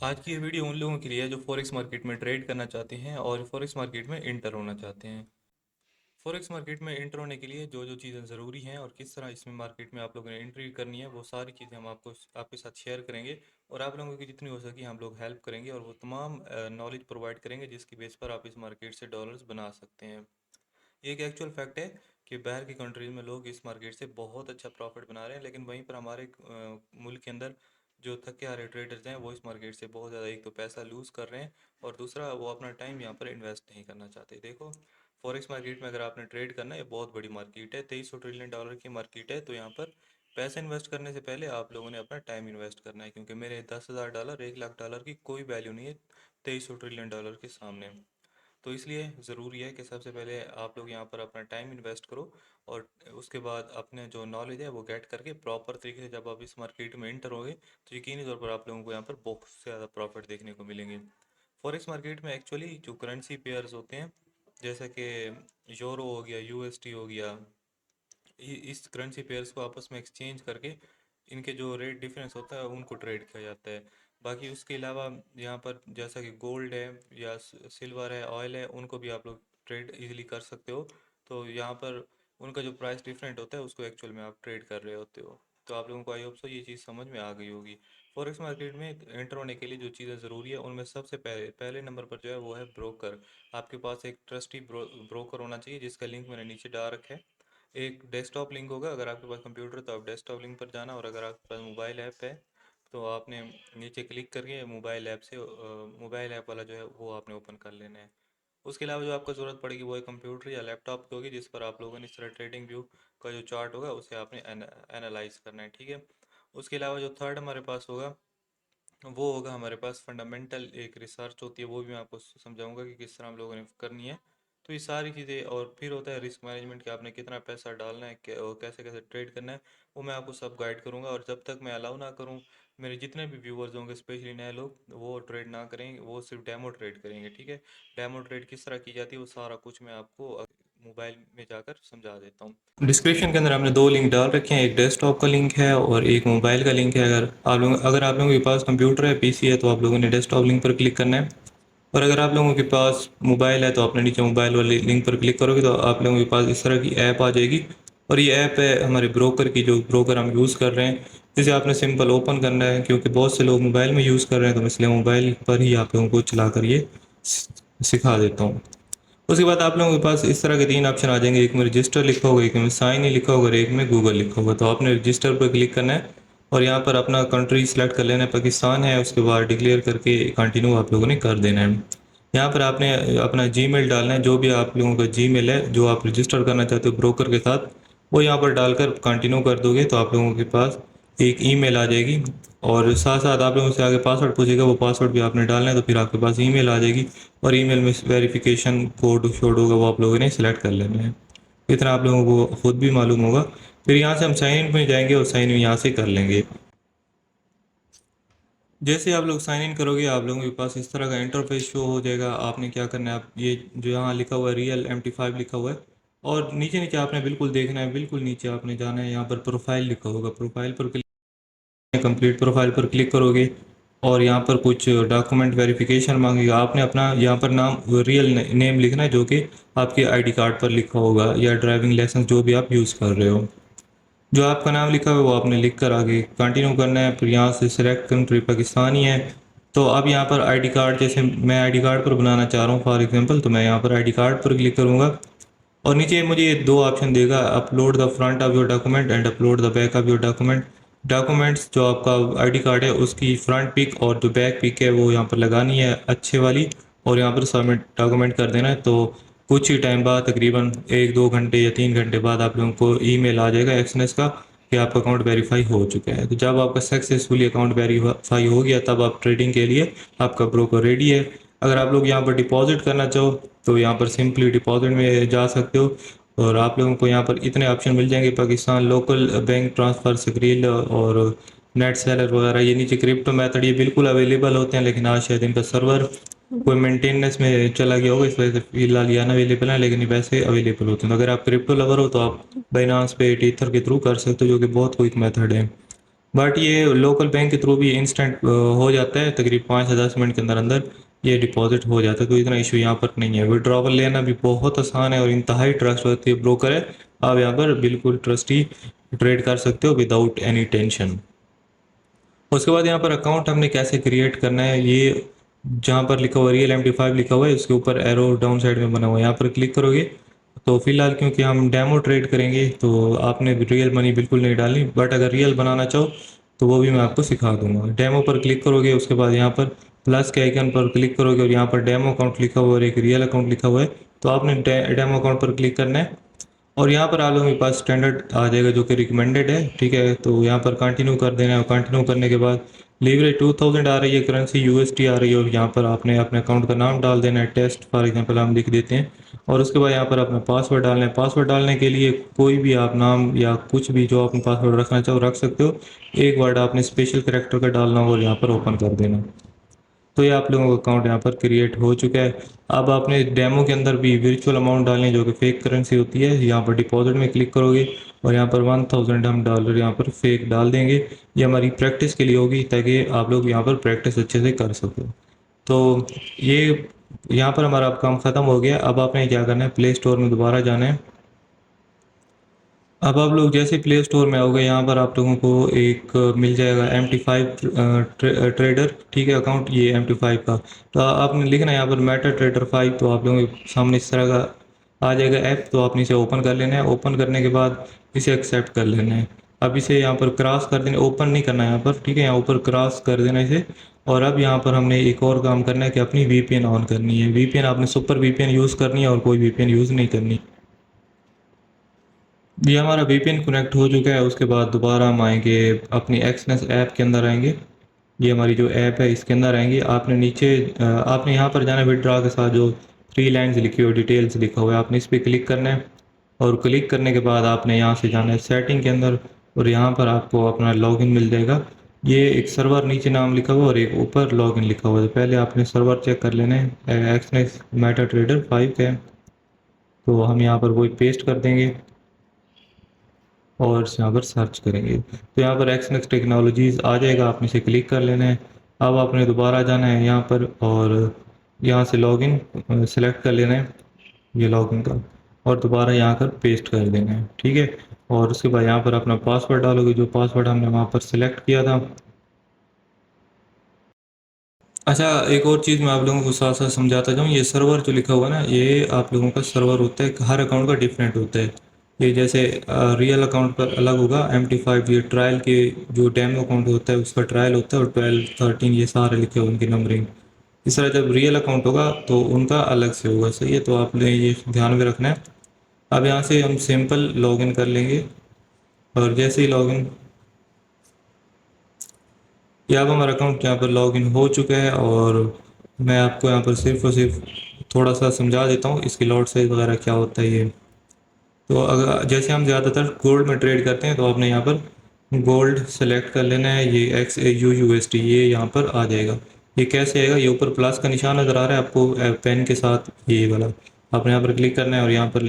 आज की ये वीडियो उन लोगों के लिए है जो फॉरेक्स मार्केट में ट्रेड करना चाहते हैं और फॉरेक्स मार्केट में इंटर होना चाहते हैं। फॉरेक्स मार्केट में इंटर होने के लिए जो जो चीज़ें ज़रूरी हैं और किस तरह इसमें मार्केट में आप लोगों ने एंट्री करनी है, वो सारी चीज़ें हम आपके साथ शेयर करेंगे। और आप लोगों की जितनी हो सके हम लोग हेल्प करेंगे और वो तमाम नॉलेज प्रोवाइड करेंगे जिसकी बेस पर आप इस मार्केट से डॉलर्स बना सकते हैं। ये एक एक्चुअल फैक्ट है कि बाहर की कंट्रीज में लोग इस मार्केट से बहुत अच्छा प्रॉफिट बना रहे हैं, लेकिन वहीं पर हमारे मुल्क के अंदर जो थके हारे ट्रेडर्स हैं वो इस मार्केट से बहुत ज़्यादा एक तो पैसा लूज़ कर रहे हैं और दूसरा वो अपना टाइम यहाँ पर इन्वेस्ट नहीं करना चाहते। देखो, फॉरेक्स मार्केट में अगर आपने ट्रेड करना है, ये बहुत बड़ी मार्केट है, 2300 ट्रिलियन डॉलर की मार्केट है। तो यहाँ पर पैसा इन्वेस्ट करने से पहले आप लोगों ने अपना टाइम इन्वेस्ट करना है, क्योंकि मेरे 10,000 डॉलर 1 लाख डॉलर की कोई वैल्यू नहीं है 2300 ट्रिलियन डॉलर के सामने। तो इसलिए ज़रूरी है कि सबसे पहले आप लोग यहाँ पर अपना टाइम इन्वेस्ट करो और उसके बाद अपने जो नॉलेज है वो गेट करके प्रॉपर तरीके से जब आप इस मार्केट में इंटर होगे तो यकीनी तौर पर आप लोगों को यहाँ पर बहुत से ज़्यादा प्रॉफिट देखने को मिलेंगे। फॉरेक्स मार्केट में एक्चुअली जो करेंसी पेयर्स होते हैं, जैसे कि यूरो हो गया, यूएसडी हो गया, इस करेंसी पेयर्स को आपस में एक्सचेंज करके इनके जो रेट डिफरेंस होता है उनको ट्रेड किया जाता है। बाकी उसके अलावा यहाँ पर जैसा कि गोल्ड है या सिल्वर है, ऑयल है, उनको भी आप लोग ट्रेड इजीली कर सकते हो। तो यहाँ पर उनका जो प्राइस डिफरेंट होता है उसको एक्चुअल में आप ट्रेड कर रहे होते हो। तो आप लोगों को आई होप सो ये चीज़ समझ में आ गई होगी। फॉरेक्स मार्केट में एंटर होने के लिए जो चीज़ें ज़रूरी है उनमें सबसे पहले पहले नंबर पर जो है वो है ब्रोकर। आपके पास एक ट्रस्टी ब्रोकर होना चाहिए जिसका लिंक मैंने नीचे डाल रखा है। एक डेस्कटॉप लिंक होगा, अगर आपके पास कंप्यूटर है तो आप डेस्कटॉप लिंक पर जाना, और अगर आपके पास मोबाइल ऐप है तो आपने नीचे क्लिक करके मोबाइल ऐप से मोबाइल ऐप वाला जो है वो आपने ओपन कर लेना है। उसके अलावा जो आपको ज़रूरत पड़ेगी वो है कंप्यूटर या लैपटॉप की होगी, जिस पर आप लोगों ने इस तरह ट्रेडिंग व्यू का जो चार्ट होगा उसे आपने एनालाइज करना है, ठीक है। उसके अलावा जो थर्ड हमारे पास होगा वो होगा हमारे पास फंडामेंटल एक रिसर्च होती है, वो भी मैं आपको समझाऊंगा कि किस तरह हम लोगों ने करनी है। तो ये सारी चीज़ें, और फिर होता है रिस्क मैनेजमेंट कि आपने कितना पैसा डालना है, और कैसे कैसे ट्रेड करना है, वो मैं आपको सब गाइड करूंगा। और जब तक मैं अलाउ ना करूं, मेरे जितने भी व्यूअर्स होंगे स्पेशली नए लोग, वो ट्रेड ना करेंगे, वो सिर्फ डेमो ट्रेड करेंगे, ठीक है। डेमो ट्रेड किस तरह की जाती है वो सारा कुछ मैं आपको मोबाइल में जाकर समझा देता हूँ। डिस्क्रिप्शन के अंदर हमने दो लिंक डाल रखे हैं, एक डेस्कटॉप का लिंक है और एक मोबाइल का लिंक है। अगर आप लोगों के पास कंप्यूटर है, पीसी है, तो आप लोगों ने डेस्कटॉप लिंक पर क्लिक करना है। और अगर आप लोगों के पास मोबाइल है तो आपने नीचे मोबाइल वाले लिंक पर क्लिक करोगे तो आप लोगों के पास इस तरह की ऐप आ जाएगी। और ये ऐप है हमारे ब्रोकर की, जो ब्रोकर हम यूज़ कर रहे हैं, जिसे आपने सिंपल ओपन करना है, क्योंकि बहुत से लोग मोबाइल में यूज़ कर रहे हैं तो इसलिए मोबाइल पर ही आप लोगों को चला कर ये सिखा देता हूँ। उसके बाद आप लोगों के पास इस तरह के तीन ऑप्शन आ जाएंगे, एक में रजिस्टर लिखा होगा, एक में साइन इन लिखा होगा और एक में गूगल लिखा होगा। तो आपने रजिस्टर पर क्लिक करना है और यहाँ पर अपना कंट्री सेलेक्ट कर लेना है, पाकिस्तान है, उसके बाद डिक्लेयर करके कंटिन्यू आप लोगों ने कर देना है। यहाँ पर आपने अपना जीमेल डालना है, जो भी आप लोगों का जीमेल है जो आप रजिस्टर करना चाहते हो ब्रोकर के साथ, वो यहाँ पर डालकर कंटिन्यू कर दोगे तो आप लोगों के पास एक ईमेल आ जाएगी। और साथ साथ आप लोगों से आगे पासवर्ड पूछेगा, वो पासवर्ड भी आपने डालना है, तो फिर आपके पास ईमेल आ जाएगी और ईमेल में वेरिफिकेशन कोड शोड होगा, वो आप लोगों ने सेलेक्ट कर लेना है। इतना आप लोगों को खुद भी मालूम होगा। फिर यहाँ से हम साइन इन में जाएंगे और साइन इन यहाँ से कर लेंगे। जैसे आप लोग साइन इन करोगे आप लोगों के पास इस तरह का इंटरफेस शो हो जाएगा। आपने क्या करना है, आप ये जो यहाँ लिखा हुआ है रियल MT5 लिखा हुआ है, और नीचे नीचे आपने बिल्कुल देखना है, बिल्कुल नीचे आपने जाना है, यहाँ पर प्रोफाइल लिखा होगा, प्रोफाइल पर कंप्लीट प्रोफाइल पर क्लिक करोगे और यहाँ पर कुछ डॉक्यूमेंट वेरिफिकेशन मांगेगा। आपने अपना यहाँ पर नाम रियल नेम लिखना है, जो कि आपके आईडी कार्ड पर लिखा होगा या ड्राइविंग लाइसेंस जो भी आप यूज़ कर रहे हो। जो आपका नाम लिखा हुआ है वो आपने लिख कर आगे कंटिन्यू करना है। फिर यहाँ से सिलेक्ट कंट्री पाकिस्तानी है, तो अब यहाँ पर आईडी कार्ड, जैसे मैं आईडी कार्ड पर बनाना चाह रहा हूँ फॉर एग्जांपल, तो मैं यहाँ पर आईडी कार्ड पर क्लिक करूँगा और नीचे मुझे ये दो ऑप्शन देगा, upload the front of your document and upload the back of your document. Documents जो आपका आईडी कार्ड है उसकी फ्रंट पिक और जो बैक पिक है वो यहाँ पर लगानी है अच्छे वाली, और यहाँ पर सबमिट डॉक्यूमेंट कर देना है। तो कुछ ही टाइम बाद, तकरीबन 1-2 घंटे या 3 घंटे बाद, आप लोगों को ईमेल आ जाएगा एक्सएमएस का कि आपका अकाउंट वेरीफाई हो चुका है। तो जब आपका सक्सेसफुली अकाउंट वेरीफाई हो गया तब आप ट्रेडिंग के लिए आपका ब्रोकर रेडी है। अगर आप लोग यहाँ पर डिपॉजिट करना चाहो तो यहाँ पर सिंपली डिपॉजिट में जा सकते हो, और आप लोगों को यहाँ पर इतने ऑप्शन मिल जाएंगे, पाकिस्तान लोकल बैंक ट्रांसफ़र, स्क्रील और नेट सेलर वगैरह। ये नीचे क्रिप्टो मेथड ये बिल्कुल अवेलेबल होते हैं, लेकिन आज शायद इनका सर्वर कोई मेंटेनेंस में चला गया होगा, इस वजह से फिलहाल ये अवेलेबल है, लेकिन ये वैसे अवेलेबल होते हैं। तो अगर आप क्रिप्टो लवर हो तो आप बाइनांस पे टीथर के थ्रू कर सकते हो, जो कि बहुत क्विक मेथड है। बट ये लोकल बैंक के थ्रू भी इंस्टेंट हो जाता है, तकरीबन 5 से 10 मिनट के अंदर अंदर ये डिपॉजिट हो जाता है, तो इतना इशू यहाँ पर नहीं है। विड्रॉवल लेना भी बहुत आसान है और इंतहाई ट्रस्ट होती है ब्रोकर है। आप यहाँ पर बिल्कुल ट्रस्टी ट्रेड कर सकते हो विदाउट एनी टेंशन। उसके बाद यहाँ पर अकाउंट हमने कैसे क्रिएट करना है, ये जहाँ पर लिखा हुआ रियल MT5 लिखा हुआ है उसके ऊपर एरो डाउन साइड में बना हुआ है, यहाँ पर क्लिक करोगे तो फिलहाल क्योंकि हम डेमो ट्रेड करेंगे तो आपने रियल मनी बिल्कुल नहीं डालनी, बट अगर रियल बनाना चाहो तो वो भी मैं आपको सिखा दूंगा। डेमो पर क्लिक करोगे, उसके बाद यहाँ पर प्लस के आइकन पर क्लिक करोगे और यहाँ पर डेमो अकाउंट लिखा हुआ है और एक रियल अकाउंट लिखा हुआ है, तो आपने डेमो अकाउंट पर क्लिक करना है और यहाँ पर आप लोगों के पास स्टैंडर्ड आ जाएगा जो कि रिकमेंडेड है, ठीक है। तो यहाँ पर कंटिन्यू कर देना है और कंटिन्यू करने के बाद लीवरेज 2000 आ रही है, करेंसी USD आ रही है और यहाँ पर आपने अपने अकाउंट का नाम डाल देना है, टेस्ट फॉर एग्जांपल हम लिख देते हैं। और उसके बाद यहाँ पर अपना पासवर्ड डालना है। पासवर्ड डालने के लिए कोई भी आप नाम या कुछ भी जो अपने पासवर्ड रखना चाहो रख सकते हो, एक वर्ड आपने स्पेशल करेक्टर का डालना हो और यहाँ पर ओपन कर देना। तो ये आप लोगों का अकाउंट यहाँ पर क्रिएट हो चुका है। अब आपने डेमो के अंदर भी वर्चुअल अमाउंट डालनी है जो कि फेक करेंसी होती है, यहाँ पर डिपॉजिट में क्लिक करोगे और यहाँ पर $1000 हम डॉलर यहाँ पर फेक डाल देंगे। ये हमारी प्रैक्टिस के लिए होगी ताकि आप लोग यहाँ पर प्रैक्टिस अच्छे से कर सको। तो ये यहाँ पर हमारा अब काम ख़त्म हो गया। अब आपने क्या करना है, प्ले स्टोर में दोबारा जाना है। अब आप लोग जैसे प्ले स्टोर में आओगे यहाँ पर आप लोगों को एक मिल जाएगा MT5 ट्रेडर, ठीक है, अकाउंट ये MT5 का। तो आपने लिखना है यहाँ पर मेटा ट्रेडर 5, तो आप लोगों के सामने इस तरह का आ जाएगा ऐप, तो आपने इसे ओपन कर लेना है। ओपन करने के बाद इसे एक्सेप्ट कर लेना है। अब इसे यहाँ पर क्रॉस कर देना, ओपन नहीं करना है यहाँ पर, ठीक है, यहाँ ऊपर क्रॉस कर देना इसे। और अब यहाँ पर हमने एक और काम करना है कि अपनी VPN ऑन करनी है। VPN आपने सुपर VPN यूज़ करनी है और कोई VPN यूज़ नहीं करनी। ये हमारा VPN कनेक्ट हो चुका है। उसके बाद दोबारा हम आएंगे अपनी एक्सनेस ऐप के अंदर आएंगे। ये हमारी जो ऐप है इसके अंदर आएंगे। आपने नीचे आपने यहाँ पर जाना है, विड्रॉ के साथ जो 3 लाइन्स लिखी हुई डिटेल्स लिखा हुआ है, आपने इस पर क्लिक करना है। और क्लिक करने के बाद आपने यहाँ से जाना है सेटिंग के अंदर और यहाँ पर आपको अपना लॉगिन मिल जाएगा। ये एक सर्वर नीचे नाम लिखा हुआ है और एक ऊपर लॉगिन लिखा हुआ है। तो पहले आपने सर्वर चेक कर लेना है, एक्सनेस मेटा ट्रेडर 5 का है, तो हम यहाँ पर वही पेस्ट कर देंगे और यहाँ पर सर्च करेंगे तो यहाँ पर एक्सनेक्स टेक्नोलॉजीज़ आ जाएगा, आपने इसे क्लिक कर लेना है। अब आपने दोबारा जाना है यहाँ पर और यहाँ से लॉगिन सेलेक्ट कर लेना है, ये लॉगिन का, और दोबारा यहाँ पर पेस्ट कर देना है, ठीक है। और उसके बाद यहाँ पर अपना पासवर्ड डालोगे, जो पासवर्ड हमने वहाँ पर सिलेक्ट किया था। अच्छा, एक और चीज़ मैं आप लोगों को साथ साथ समझाता जाऊँ, ये सर्वर जो लिखा हुआ है ना, ये आप लोगों का सर्वर होता है, हर अकाउंट का डिफरेंट होता है। ये जैसे रियल अकाउंट पर अलग होगा MT5, ये ट्रायल के जो डेमो अकाउंट होता है उसका ट्रायल होता है, और 12 13 ये सारे लिखे हुए उनकी नंबरिंग। इस तरह जब रियल अकाउंट होगा तो उनका अलग से होगा, सही है, तो आपने ये ध्यान में रखना है। अब यहाँ से हम सिंपल लॉगिन कर लेंगे और जैसे ही लॉगिन, ये अब हमारा अकाउंट यहाँ पर लॉगिन हो चुका है। और मैं आपको यहाँ पर सिर्फ और सिर्फ थोड़ा सा समझा देता हूँ इसकी लॉट साइज वगैरह क्या होता है ये। तो अगर जैसे हम ज़्यादातर गोल्ड में ट्रेड करते हैं तो आपने यहाँ पर गोल्ड सेलेक्ट कर लेना है, ये XAUUSD ये यहाँ पर आ जाएगा। ये कैसे आएगा, ये ऊपर प्लस का निशान नज़र आ रहा है आपको पेन के साथ, ये वाला आपने यहाँ पर क्लिक करना है और यहाँ पर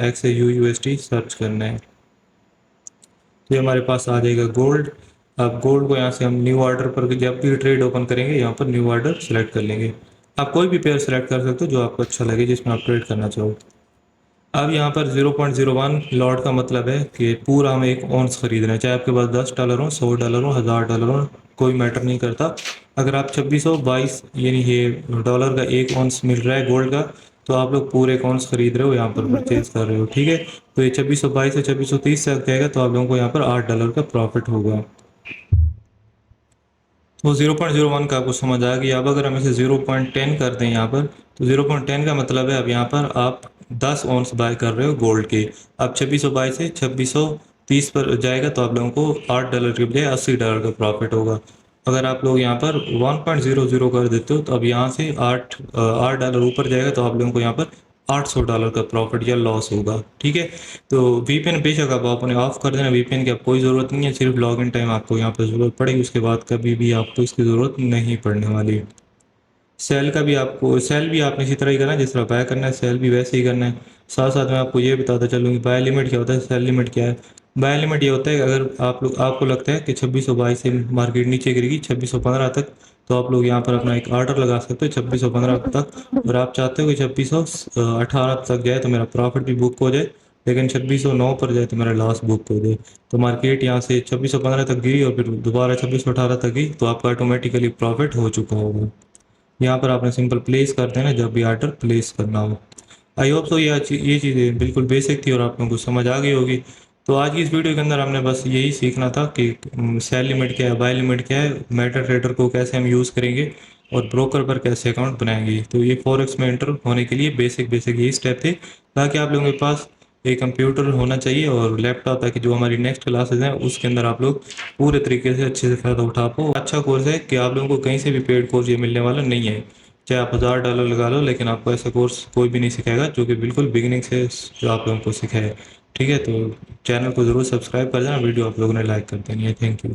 XAUUSD सर्च करना है, तो ये हमारे पास आ जाएगा गोल्ड। अब गोल्ड को यहाँ से हम न्यू ऑर्डर पर जब भी ट्रेड ओपन करेंगे यहाँ पर न्यू ऑर्डर सेलेक्ट कर लेंगे। आप कोई भी पेयर सेलेक्ट कर सकते हो जो आपको अच्छा लगे, जिसमें आप ट्रेड करना चाहो। अब यहाँ पर 0.01 लॉट का मतलब है कि पूरा हमें एक ऑन्स खरीदना है, चाहे आपके पास $10 हो, $100 हो, $1000 हो, कोई मैटर नहीं करता। अगर आप 2622 यानी ये डॉलर का एक ऑन्स मिल रहा है गोल्ड का, तो आप लोग पूरे एक ऑन्स खरीद रहे हो, यहाँ पर परचेज कर रहे हो, ठीक है। तो ये 2622 से 2630 से जाएगा तो आप लोगों को यहाँ पर $8 का प्रॉफिट होगा। तो 0.01 का आपको समझ आ गया। अब अगर हम इसे 0.10 कर दें यहाँ पर, तो 0.10 का मतलब है अब यहाँ पर आप 10 ऑन्स बाय कर रहे हो गोल्ड के। अब 2622 से 2630 पर जाएगा तो आप लोगों को $8 के बजाय $80 का प्रॉफिट होगा। अगर आप लोग यहाँ पर 1.00 कर देते हो तो अब यहाँ से $8 ऊपर जाएगा तो आप लोगों को यहाँ पर $800 का प्रॉफिट या लॉस होगा, ठीक है। तो VPN बेशक आप अपने ऑफ कर देना, VPN की आप कोई ज़रूरत नहीं है, सिर्फ लॉगिन टाइम आपको यहाँ पर ज़रूरत पड़ेगी, उसके बाद कभी भी आपको इसकी ज़रूरत नहीं पड़ने वाली। सेल का भी आपको, सेल भी आपने इसी तरह ही करना है, जिस तरह बाय करना है सेल भी वैसे ही करना है। साथ साथ मैं आपको ये बताता चलूँ कि बाय लिमिट क्या होता है, सेल लिमिट क्या है। बाय लिमिट ये होता है कि अगर आपको लगता है कि 2622 से मार्केट नीचे गिरेगी 2615 तक, तो आप लोग यहाँ पर अपना एक ऑर्डर लगा सकते हो 2615 तक। और आप चाहते हो कि 2618 तक जाए तो मेरा प्रॉफिट भी बुक हो जाए, लेकिन 2609 पर जाए तो मेरा लॉस बुक हो जाए। तो मार्केट यहाँ से 2615 तक गिरी और फिर दोबारा 2618 तक गई तो आपका ऑटोमेटिकली प्रॉफिट हो चुका होगा। यहाँ पर आपने सिंपल प्लेस कर देना जब भी ऑर्डर प्लेस करना हो। आई होप सो ये चीज़ें बिल्कुल बेसिक थी और आप लोगों को समझ आ गई होगी। तो आज की इस वीडियो के अंदर हमने बस यही सीखना था कि सेल लिमिट क्या है, बाय लिमिट क्या है, मेटा ट्रेडर को कैसे हम यूज़ करेंगे और ब्रोकर पर कैसे अकाउंट बनाएंगे। तो ये फॉरेक्स में एंटर होने के लिए बेसिक बेसिक यही स्टेप थे, ताकि आप लोगों के पास एक कंप्यूटर होना चाहिए और लैपटॉप, ताकि जो हमारी नेक्स्ट क्लासेस हैं उसके अंदर आप लोग पूरे तरीके से अच्छे से फ़ायदा उठा पाओ। अच्छा कोर्स है कि आप लोगों को कहीं से भी पेड कोर्स ये मिलने वाला नहीं है। चाहे आप $1000 लगा लो, लेकिन आपको ऐसा कोर्स कोई भी नहीं सिखाएगा जो कि बिल्कुल बिगिनिंग से जो आप लोगों को सिखाए। ठीक है, तो चैनल को ज़रूर सब्सक्राइब कर देना, वीडियो आप लोगों ने लाइक कर देनी है। Thank you.